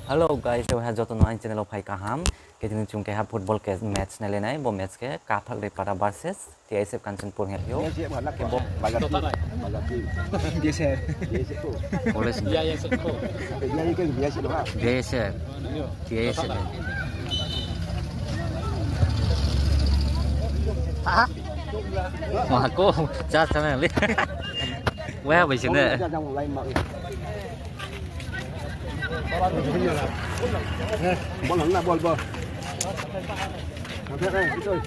Hello guys जो है जो तो नॉइन चैनल भाई का हम के दिन चुन के है फुटबॉल के मैच ने लेना है वो मैच के काफल रे पारा वर्सेस टीआईएफ कांचनपुर है यो के वो Geser. boleh sih Dia yang sekko. Dia ni kan biasa doa. geser TIF wah aku cat sama li wah bị sini Ra trong lay mộng. Bol lẫn là bol bol. Làm thế đây, chơi.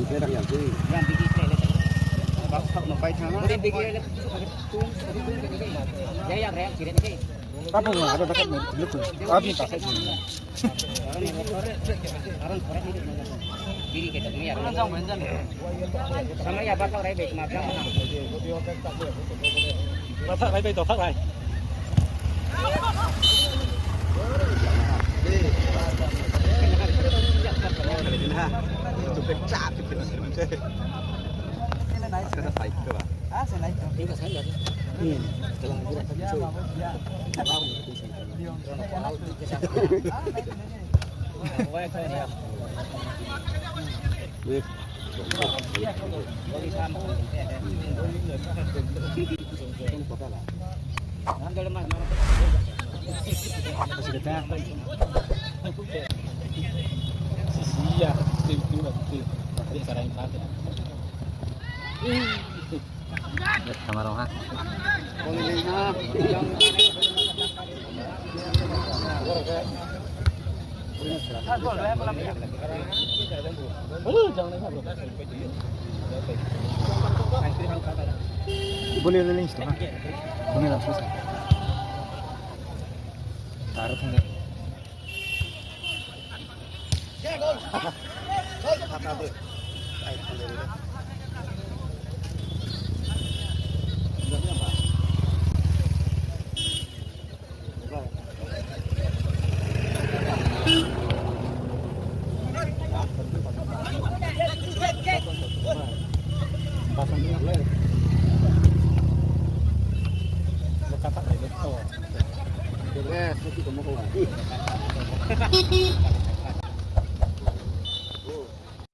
Dia dah yang tu. Yang bigi sekali. Bắt nó bay thang. Kemudian bigi lagi. Dia yang rem kiri ni. Apa nggak ada dekat ni? Tapi tak saya. Orang korek ni. Kiri kita ni ya. Sama ya bakal rai baik macam mana. Phát lại bây giờ phát lại. Chụp cái chạm chụp cái chơi. Cái nó phải cơ mà. Ini saya lihat. Jalan lagi dah. Đi. Masih dekat. Iya, tim tim. Tadi sarang empat. sama roha Boleh leling setengah. Ini lah susah. Taruh ni. Lepas tak ada betul. Yes, mesti kamu kau.